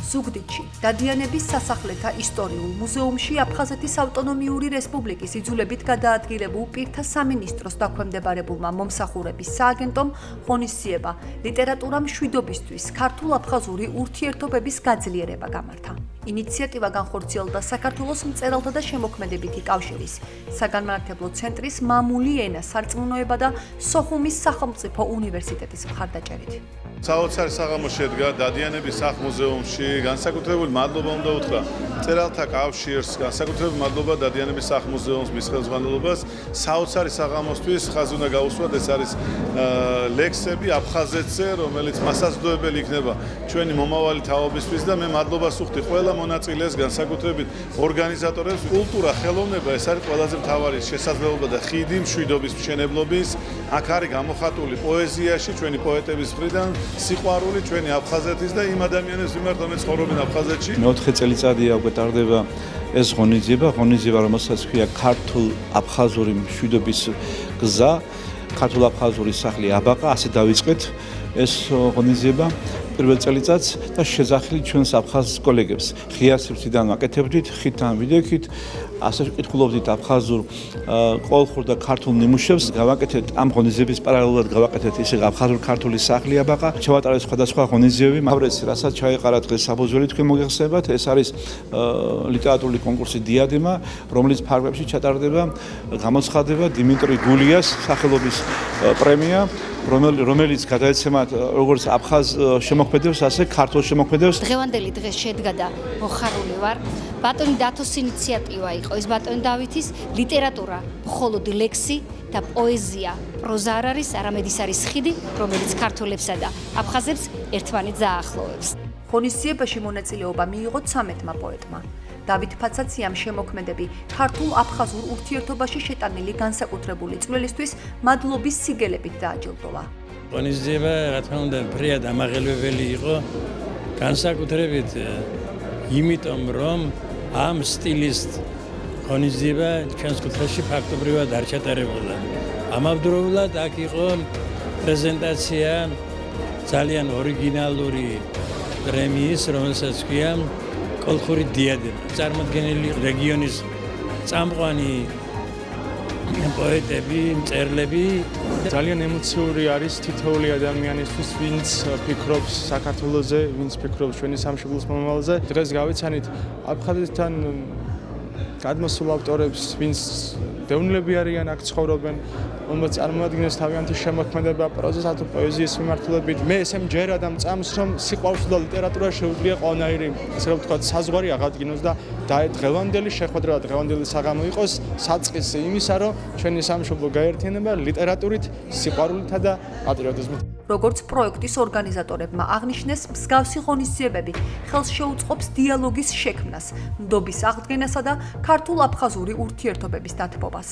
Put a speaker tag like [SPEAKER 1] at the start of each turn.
[SPEAKER 1] ზუგდიდში დადიანების სასახლეთა ისტორიულ მუზეუმში აფხაზეთის ავტონომიური რესპუბლიკის იძულებით გადაადგილებულ პირთა სამინისტროს დაქვემდებარებულმა მომსახურების სააგენტომ ღონისძიება ლიტერატურა მშვიდობისთვის ქართულ-აფხაზური ურთიერთობების გაძლიერება გამართა. ინიციატივა განხორციელდა საქართველოს მწერალთა და შემოქმედებითი კავშირის, საგანმანათლებლო ცენტრის მამული ენა, სარწმუნოება და სოხუმის სახელმწიფო უნივერსიტეტის მხარდაჭერით.
[SPEAKER 2] საოცარი საღამო შედგა დადიანების სახლ-მუზეუმში, განსაკუთრებული მადლობა უნდა უთხრა მწერალთა კავშირს, განსაკუთრებული მადლობა დადიანების სახლ-მუზეუმს მის ხელმძღვანელობას. საოცარი საღამოსთვის ხაზი უნდა გაუსვათ, ეს არის ლექსები აფხაზეთზე, რომელიც მასაძლებელი იქნება ჩვენი მომავალი თაობისთვის და მე მადლობას ვუხდი ყველა მონაწილეს, განსაკუთრებით ორგანიზატორებს. კულტურა, ხელოვნება ეს არის ყველაზე მთავარი შესაძლებლობა და ხიდი მშვიდობის მშენებლობის. აქ არის გამოხატული პოეზიაში ჩვენი პოეტების მხრიდან სიყვარული ჩვენი აფხაზეთის და იმ ადამიანების მიმართ, რომლებიც ცხოვრობენ აფხაზეთში.
[SPEAKER 3] მეოთხე წელიწადია უკვე ტარდება ეს ღონისძიება, რომელსაც ქვია ქართულ-აფხაზური მშვიდობის გზა, ქართულ-აფხაზური სახლი აბაყა, ასე დავიწყეთ ეს ღონისძიება. პირველ წელიწადს და შეძახილი ჩვენს აფხაზ კოლეგებს. ღია სივრციდან ვაკეთებდით, ხითან ვიდექით, ასე ვკითხულობდით აფხაზურ ყოლხურ და ქართულ ნიმუშებს, გავაკეთეთ ამ ღონისძიების პარალელურად გავაკეთეთ ისე აფხაზურ-ქართული სახლი აბაყა. ჩავატარეთ სხვადასხვა ღონისძიებები, მაგრამ რასაც ჩაეყარა დღეს საბუძველი თქვენ მოგეხსენებათ, ეს არის ლიტერატურული კონკურსი დიადემა, რომლის ფარგლებში ჩატარდება გამოცხადება დიმიტრი გულიას სახელობის პრემია, რომელიც გადაეცემათ როგორც აფხაზ შემოქმედებს, ასე ქართულ შემოქმედებს.
[SPEAKER 4] დღევანდელი დღე შედგა და მოხარული ვარ. ბატონი დათოს ინიციატივა იყო ეს ბატონი დავითის ლიტერატურა, მხოლოდ ლექსი და პოეზია, პროზა არ არის, არამედ ის არის ხიდი, რომელიც ქართველებსა და აფხაზებს ერთმანეთს აახლოვებს.
[SPEAKER 1] ღონისძიებაში მონაწილეობა მიიღო 13-მა პოეტმა. დავით ფაცაციამ შემოქმედები ქართულ-აფხაზურ ურთიერთობაში შეტანილი განსაკუთრებული წვლილისთვის მადლობის სიგელებით დააჯილდოვა.
[SPEAKER 5] ღონისძიება, რა თქმა უნდა, ფრიად ამაღელვებელი იყო, განსაკუთრებით იმიტომ, რომ ამ სტილის ღონისძიება ჩვენს კუთხეში ფაქტობრივად არ ჩატარებულა. ამავდროულად აქ იყო პრეზენტაცია ძალიან ორიგინალური პრემიის, რომელსაც ქვია კოლხური დიადემა. წარმოდგენილი რეგიონის წამყვანი პოეტები, მწერლები.
[SPEAKER 6] ძალიან ემოციური არის თითოეული ადამიანისთვის, ვინც ფიქრობს საქართველოზე, ვინც ფიქრობს ჩვენი სამშობლოს მომავალზე. დღეს გავიცანით აფხაზეთთან გადმოსულ ავტორებს, ვინც დევნილები არიან, აქ ცხოვრობენ, რომელსაც წარმოადგენს თავიანთი შემოქმედება პროზასა თუ პოეზიის მიმართულებით. მე ესე მჯერა და მწამს, რომ სიყვარულს და ლიტერატურა შეუძლია ყველანაირი, ასე რომ ვთქვათ, საზღვარი აღადგინოს და დღევანდელი შეხვედრა და დღევანდელი საღამო იყოს საწყისი იმისა, რომ ჩვენი სამშობლო გაერთიანება ლიტერატურით, სიყვარულითა და პატრიოტიზმით.
[SPEAKER 1] როგორც პროექტის ორგანიზატორებმა აღნიშნეს, მსგავსი ღონისძიებები ხელს შეუწყობს დიალოგის შექმნას, ნდობის აღდგენასა და ქართულ-აფხაზური ურთიერთობების დათბობას.